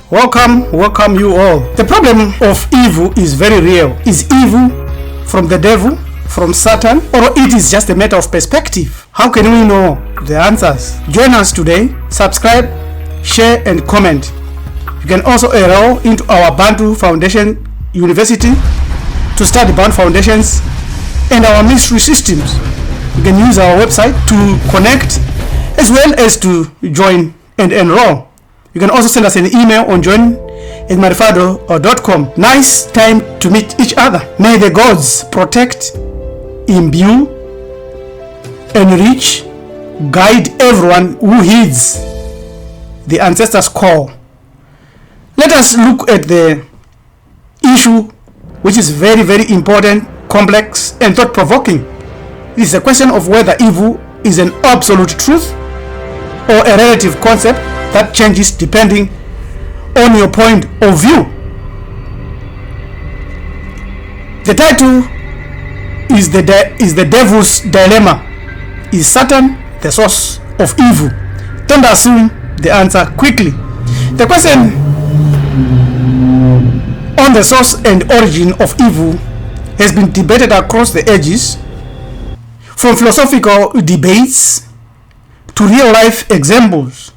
Welcome you all. The problem of evil is very real. Is evil from the devil, from Satan, or it is just a matter of perspective? How can we know the answers? Join us today. Subscribe, share and comment. You can also enroll into our Bantu Foundation University to study Bantu foundations and our mystery systems. You can use our website to connect as well as to join and enroll. You can also send us an email on join@marifado.com. Nice time to meet each other. May the gods protect, imbue, enrich, guide everyone who heeds the ancestors' call. Let us look at the issue, which is very, very important, complex, and thought-provoking. It is a question of whether evil is an absolute truth or a relative concept that changes depending on your point of view. The title is the Devil's Dilemma. Is Satan the source of evil? Don't assume the answer quickly. The question on the source and origin of evil has been debated across the ages, from philosophical debates to real life examples.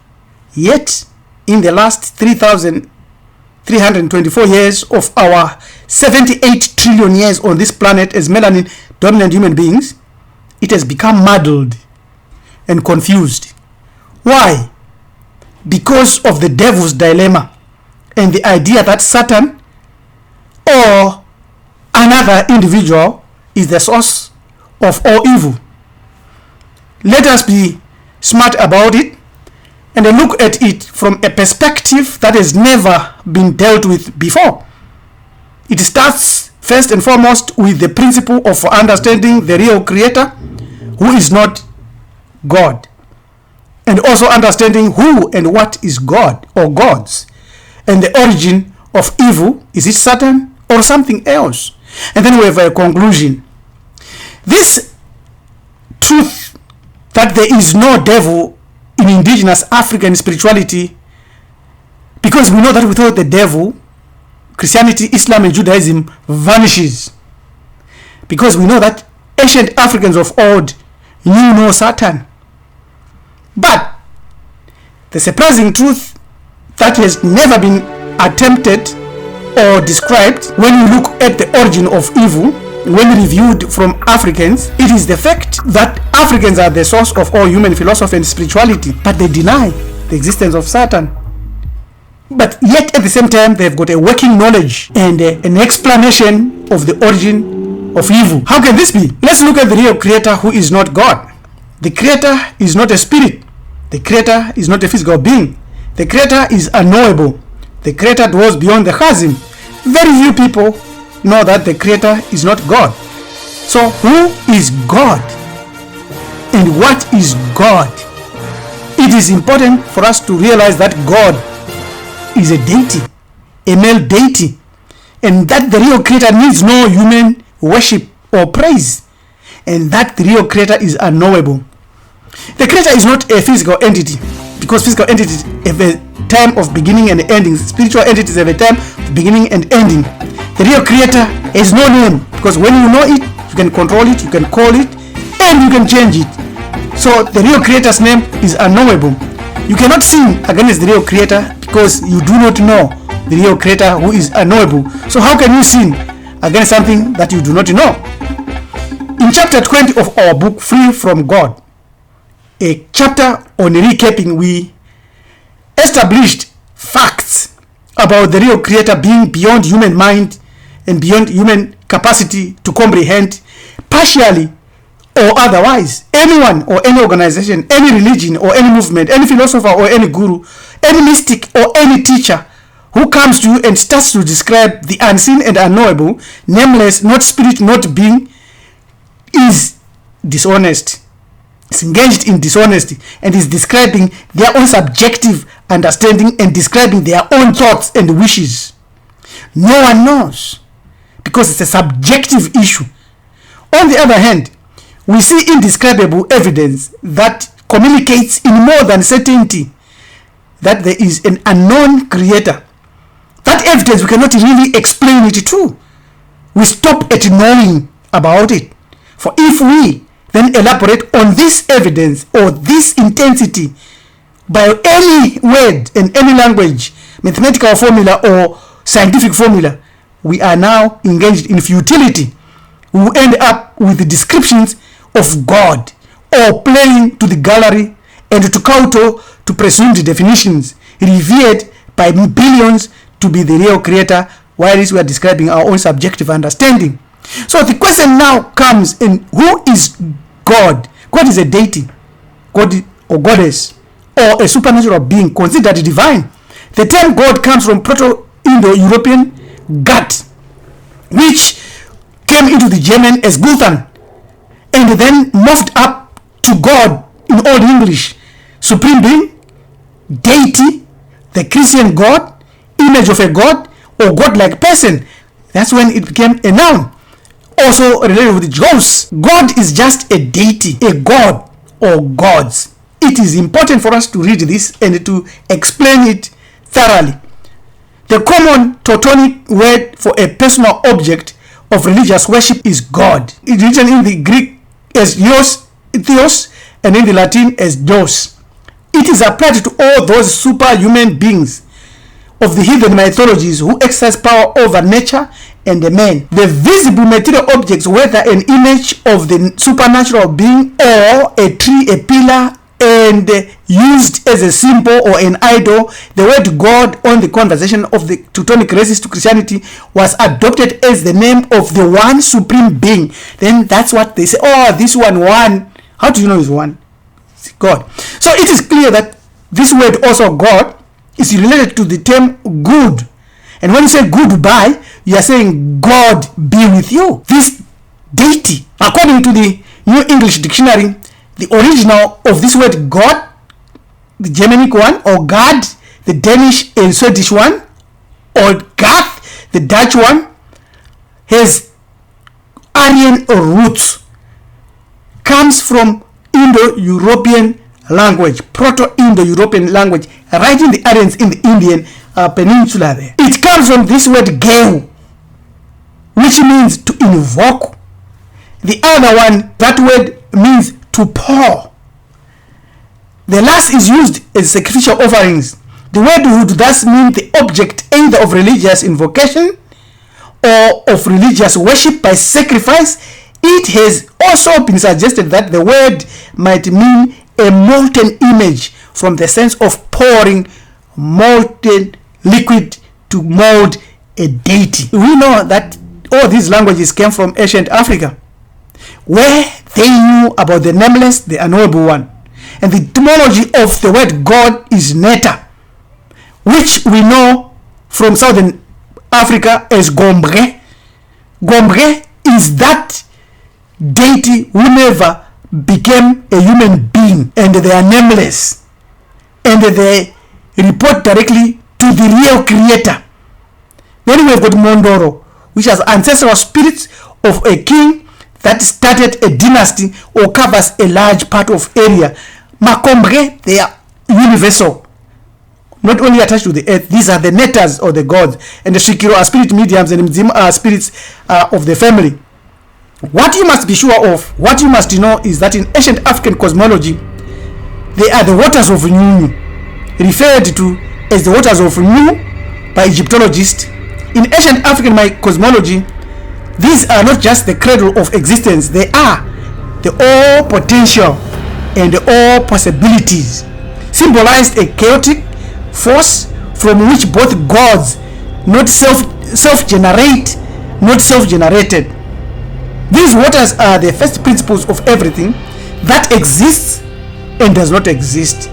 Yet, in the last 3,324 years of our 78 trillion years on this planet as melanin-dominant human beings, it has become muddled and confused. Why? Because of the devil's dilemma and the idea that Satan or another individual is the source of all evil. Let us be smart about it and look at it from a perspective that has never been dealt with before. It starts first and foremost with the principle of understanding the real creator, who is not God, and also understanding who and what is God or gods, and the origin of evil. Is it Satan or something else? And then we have a conclusion. This truth that there is no devil in indigenous African spirituality, because we know that without the devil, Christianity, Islam and Judaism vanishes. Because we know that ancient Africans of old knew no Satan. But the surprising truth that has never been attempted or described when we look at the origin of evil, when reviewed from Africans, it is the fact that Africans are the source of all human philosophy and spirituality, but they deny the existence of Satan. But yet at the same time, they've got a working knowledge and an explanation of the origin of evil. How can this be? Let's look at the real creator, who is not God. The creator is not a spirit. The creator is not a physical being. The creator is unknowable. The creator dwells beyond the chasm. Very few people know that the creator is not God. So who is God? And what is God? It is important for us to realize that God is a deity, a male deity, and that the real creator needs no human worship or praise, and that the real creator is unknowable. The creator is not a physical entity, because physical entities have a time of beginning and ending. Spiritual entities have a time of beginning and ending. The real creator has no name, because when you know it, you can control it, you can call it, and you can change it. So the real creator's name is unknowable. You cannot sin against the real creator because you do not know the real creator, who is unknowable. So how can you sin against something that you do not know? In chapter 20 of our book, Free from God, a chapter on recapping, we established facts about the real creator being beyond human mind and beyond human capacity to comprehend, partially or otherwise. Anyone or any organization, any religion or any movement, any philosopher or any guru, any mystic or any teacher who comes to you and starts to describe the unseen and unknowable, nameless, not spirit, not being, is dishonest. Is engaged in dishonesty and is describing their own subjective understanding and describing their own thoughts and wishes. No one knows, because it's a subjective issue. On the other hand, we see indescribable evidence that communicates in more than certainty that there is an unknown creator That evidence, we cannot really explain it too. We stop at knowing about it. For if we then elaborate on this evidence or this intensity by any word in any language, mathematical formula or scientific formula, we are now engaged in futility. We will end up with the descriptions of God, or playing to the gallery and to counter to presumed definitions revered by billions to be the real creator, while we are describing our own subjective understanding. So the question now comes in, who is God? God is a deity, God or goddess, or a supernatural being considered divine. The term God comes from Proto-Indo-European Gat, which came into the German as Guthan, and then moved up to God in Old English, supreme being, deity, the Christian God, image of a God, or God-like person. That's when it became a noun. Also related with Jews. God is just a deity, a god or gods. It is important for us to read this and to explain it thoroughly. The common Teutonic word for a personal object of religious worship is God. It is written in the Greek as theos, and in the Latin as Deus. It is applied to all those superhuman beings of the heathen mythologies who exercise power over nature and the man. The visible material objects, whether an image of the supernatural being or a tree, a pillar, and used as a symbol or an idol, the word God on the conversation of the Teutonic races to Christianity was adopted as the name of the one supreme being. Then that's what they say, oh, this one. How do you know is one? It's God. So it is clear that this word also God is related to the term good. And when you say goodbye, you are saying God be with you. This deity, according to the New English Dictionary, the original of this word God, the Germanic one, or God, the Danish and Swedish one, or Gath, the Dutch one, has Aryan roots, comes from Indo-European language, Proto-Indo-European language, right in the Aryans in the Indian peninsula there. It comes from this word geu, which means to invoke. The other one, that word means to pour. The last is used as sacrificial offerings. The word would thus mean the object either of religious invocation or of religious worship by sacrifice. It has also been suggested that the word might mean a molten image, from the sense of pouring molten liquid to mold a deity. We know that all these languages came from ancient Africa, where they knew about the nameless, the unknowable one. And the etymology of the word God is neta, which we know from southern Africa as Gombre. Gombre is that deity who never became a human being, and they are nameless, and they report directly to the real creator. Then we have got Mondoro, which has ancestral spirits of a king that started a dynasty or covers a large part of area. Makombre, they are universal, not only attached to the earth. These are the netas or the gods, and the Shikiro are spirit mediums, and Mzima are spirits of the family. What you must be sure of, what you must know, is that in ancient African cosmology, they are the waters of Nyunyu, referred to as the waters of Nu by Egyptologists. In ancient African cosmology, these are not just the cradle of existence, they are the all potential and the all possibilities, symbolized a chaotic force from which both gods, not self-generate, not self-generated. These waters are the first principles of everything that exists and does not exist.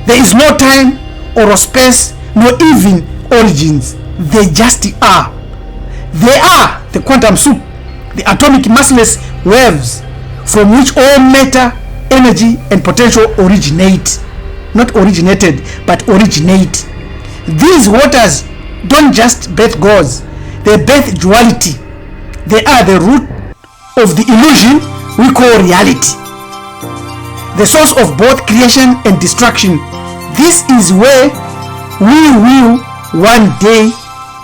There is no time or space, nor even origins. They just are. They are the quantum soup, the atomic massless waves from which all matter, energy, and potential originate. Not originated, but originate. These waters don't just birth gods, they birth duality. They are the root of the illusion we call reality, the source of both creation and destruction. This is where we will one day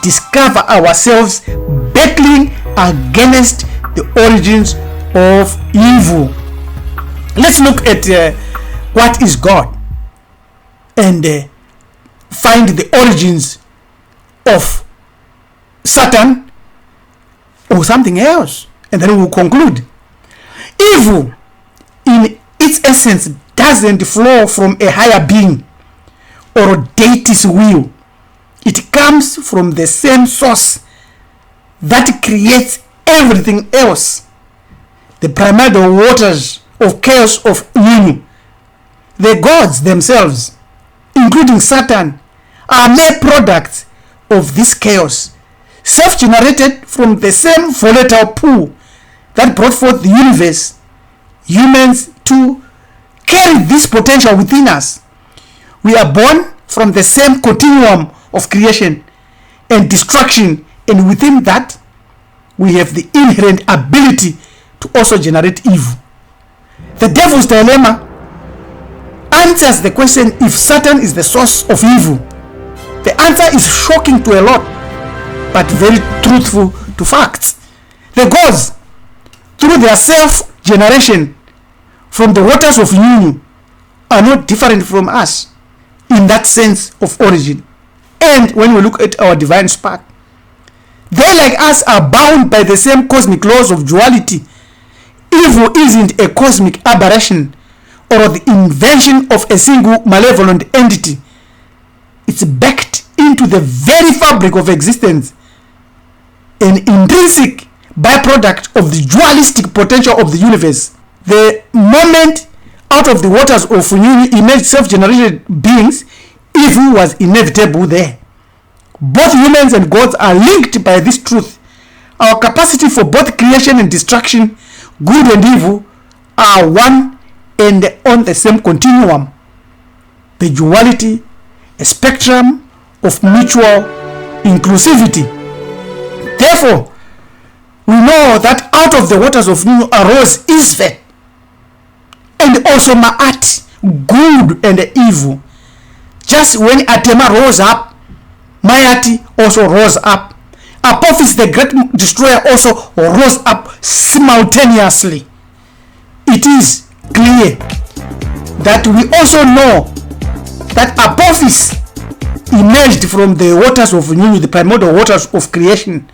discover ourselves battling against the origins of evil. Let's look at what is God and find the origins of Satan or something else, and then we'll conclude. Evil in its essence doesn't flow from a higher being or a deity's will. It comes from the same source that creates everything else, the primordial waters of chaos of union. The gods themselves, including Satan, are mere products of this chaos, self-generated from the same volatile pool that brought forth the universe. Humans too carry this potential within us. We are born from the same continuum of creation and destruction, and within that we have the inherent ability to also generate evil. The devil's dilemma answers the question if Satan is the source of evil. The answer is shocking to a lot, but very truthful to facts. The gods, through their self-generation from the waters of union, are not different from us in that sense of origin. And when we look at our divine spark, they like us are bound by the same cosmic laws of duality. Evil isn't a cosmic aberration or the invention of a single malevolent entity. It's baked into the very fabric of existence, an intrinsic byproduct of the dualistic potential of the universe. The moment out of the waters of union emerged self-generated beings, evil was inevitable there. Both humans and gods are linked by this truth. Our capacity for both creation and destruction, good and evil, are one and on the same continuum. The duality, a spectrum of mutual inclusivity. Therefore, we know that out of the waters of union arose Isvet and also Ma'at, good and evil. Just when Atema rose up, Mayati also rose up. Apophis, the great destroyer, also rose up simultaneously. It is clear that we also know that Apophis emerged from the waters of union, the primordial waters of creation,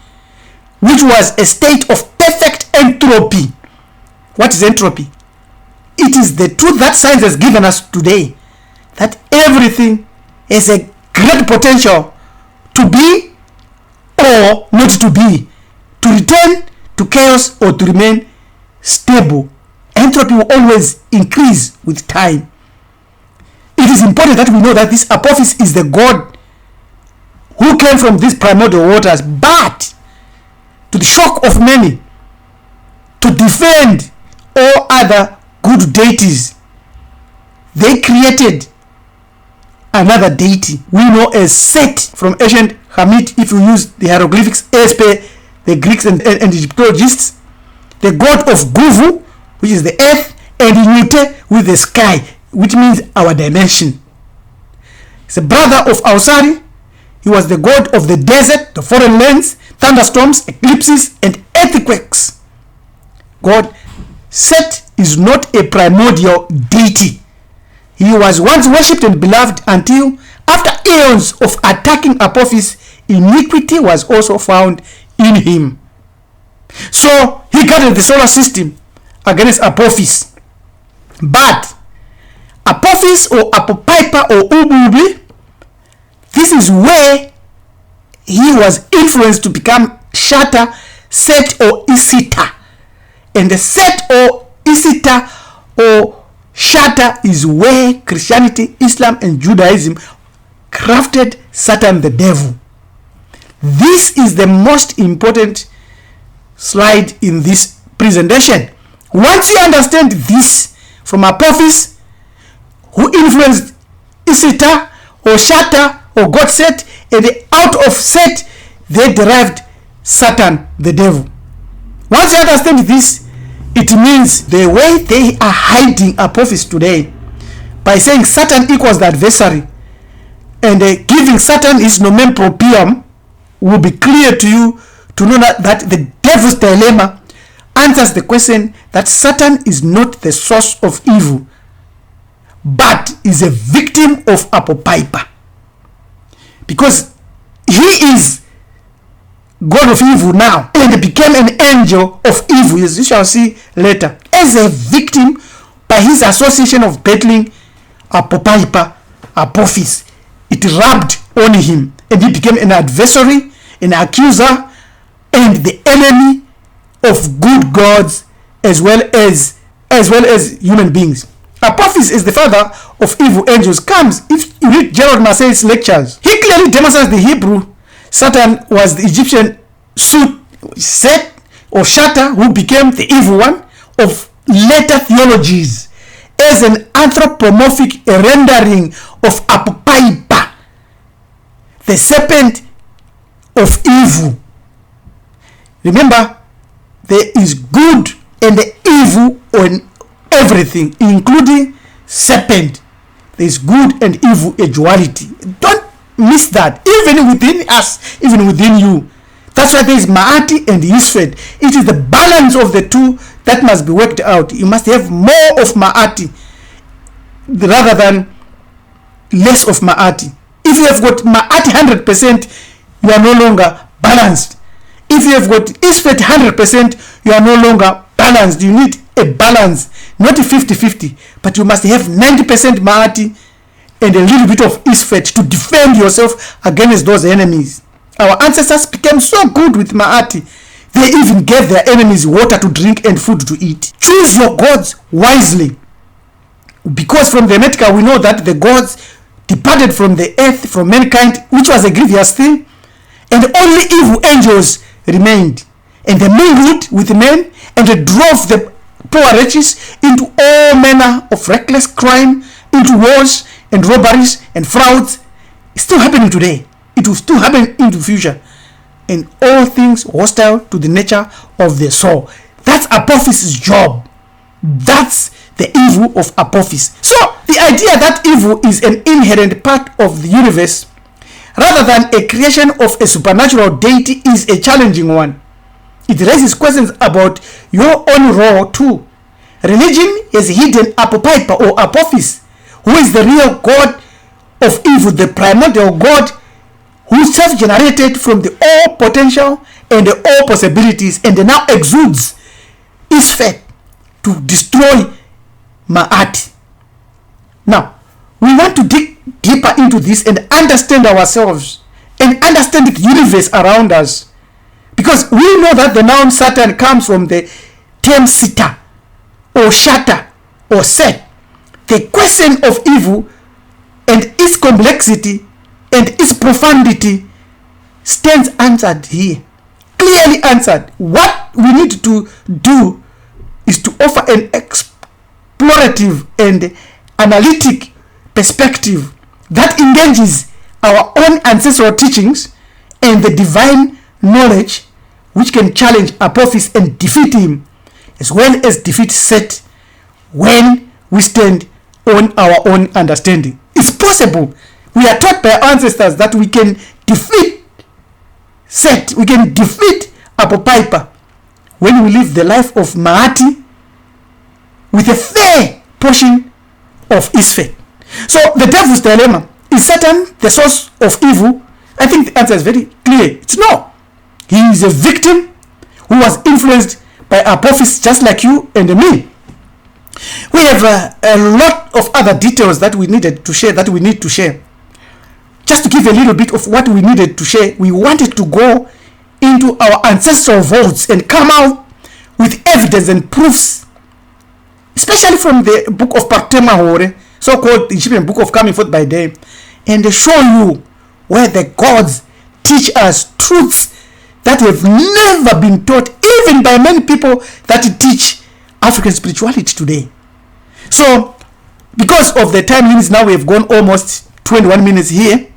which was a state of perfect entropy. What is entropy? It is the truth that science has given us today, that everything has a great potential to be or not to be, to return to chaos or to remain stable. Entropy will always increase with time. It is important that we know that this Apophis is the god who came from these primordial waters, but to the shock of many, to defend all other good deities, they created another deity we know as Set from ancient Hamit, if you use the hieroglyphics as per the Greeks and Egyptologists, the god of Guvu, which is the earth, and Nute with the sky, which means our dimension. He's a brother of Ausari. He was the god of the desert, the foreign lands, thunderstorms, eclipses, and earthquakes. God Set is not a primordial deity. He was once worshipped and beloved until, after eons of attacking Apophis, iniquity was also found in him. So he guarded the solar system against Apophis. But Apophis or Apopipa or Ububi, this is where he was influenced to become Shatta, Set or Isita. And the Set or Isita or Shatta is where Christianity, Islam and Judaism crafted Satan the devil. This is the most important slide in this presentation. Once you understand this from Apophis, who influenced Isita or Shatta or God Set, and out of Set they derived Satan the devil. Once you understand this, it means the way they are hiding Apophis today by saying Satan equals the adversary and giving Satan his nomen proprium, will be clear to you to know that the devil's dilemma answers the question that Satan is not the source of evil, but is a victim of Apopipa. Because he is God of evil now and became an angel of evil, as you shall see later, as a victim by his association of battling Apopipa, Apophis. It rubbed on him and he became an adversary, an accuser, and the enemy of good gods as well as human beings. Apophis is the father of evil angels. Comes, if you read Gerald Massey's lectures, he clearly demonstrates the Hebrew Satan was the Egyptian Set or Shatter, who became the evil one of later theologies, as an anthropomorphic rendering of Apopipa, the serpent of evil. Remember, there is good and evil on everything, including serpent. There is good and evil, a duality. Don't miss that. Even within us, even within you. That's why there is Ma'ati and Yisfed. It is the balance of the two that must be worked out. You must have more of Ma'ati rather than less of Ma'ati. If you have got Ma'ati 100%, you are no longer balanced. If you have got Yisfed 100%, you are no longer balanced. You need a balance, not a 50-50, but you must have 90% Ma'ati and a little bit of Yisfed to defend yourself against those enemies. Our ancestors became so good with Ma'ati, they even gave their enemies water to drink and food to eat. Choose your gods wisely, because from the Hermetica we know that the gods departed from the earth, from mankind, which was a grievous thing, and only evil angels remained, and they mingled with men and they drove the poor wretches into all manner of reckless crime, into wars and robberies and frauds. It's still happening today. It will still happen in the future, and all things hostile to the nature of the soul. That's Apophis' job. That's the evil of Apophis. So the idea that evil is an inherent part of the universe rather than a creation of a supernatural deity is a challenging one. It raises questions about your own role too. Religion has hidden Apopipa or Apophis, who is the real god of evil, the primordial god who self-generated from the all potential and the all possibilities, and now exudes Yisfed to destroy Ma'ati. Now, we want to dig deeper into this and understand ourselves and understand the universe around us, because we know that the noun Satan comes from the term Sita or Shatter or Set. The question of evil and its complexity and its profundity stands answered here, clearly answered. What we need to do is to offer an explorative and analytic perspective that engages our own ancestral teachings and the divine knowledge, which can challenge Apophis and defeat him, as well as defeat Set when we stand on our own understanding. It's possible. We are taught by our ancestors that we can defeat Set, we can defeat Apopipa when we live the life of Ma'ati with a fair portion of Yisfed. So the devil's dilemma, is Satan the source of evil? I think the answer is very clear. It's no. He is a victim who was influenced by Apophis, just like you and me. We have a lot of other details that we needed to share, that we need to share. Just to give a little bit of what we needed to share, we wanted to go into our ancestral vaults and come out with evidence and proofs, especially from the book of Partemahore, so-called Egyptian book of coming forth by day, and show you where the gods teach us truths that have never been taught, even by many people that teach African spirituality today. So, because of the time limits, now we have gone almost 21 minutes here.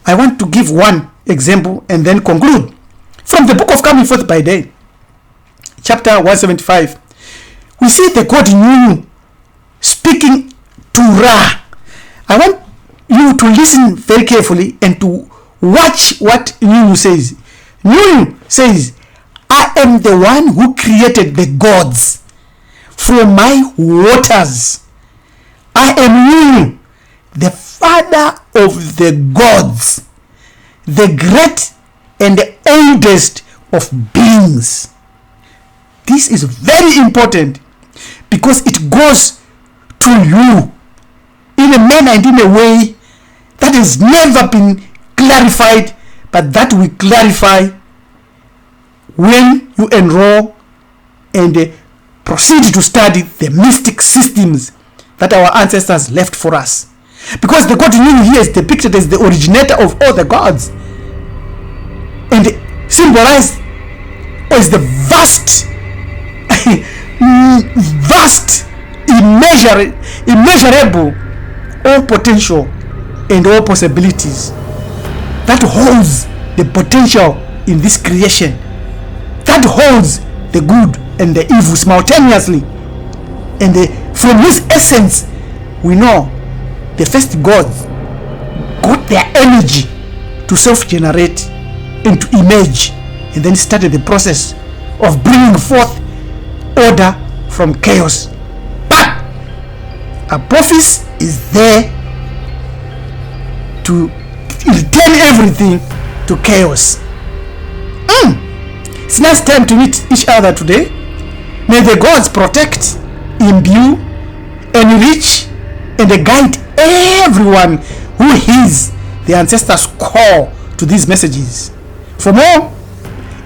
I want to give one example and then conclude. From the book of Coming Forth by Day, chapter 175, we see the god Nunu speaking to Ra. I want you to listen very carefully and to Watch what Nyunyu says. Nyunyu says, I am the one who created the gods from my waters. I am Nyunyu, the father of the gods, the great and the oldest of beings. This is very important because it goes to you in a manner and in a way that has never been clarified, but that we clarify when you enroll and proceed to study the mystic systems that our ancestors left for us. Because the God Nyunyu here is depicted as the originator of all the gods and symbolized as the vast, immeasurable, all potential and all possibilities that holds the potential in this creation, that holds the good and the evil simultaneously. And from this essence, we know the first gods got their energy to self-generate and to emerge, and then started the process of bringing forth order from chaos. But Apophis is there to return everything to chaos. It's nice time to meet each other today. May the gods protect, imbue, enrich, and guide everyone who hears the ancestors' call to these messages. For more,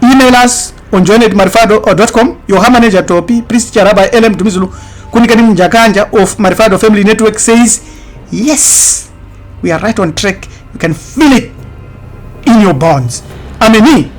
email us on join@marifado.com. Your manager Topi, Priest Charabai LM Dumizulu, Kunikani Mjakanja of Marifado Family Network says, yes, we are right on track. You can feel it in your bones. Ameni.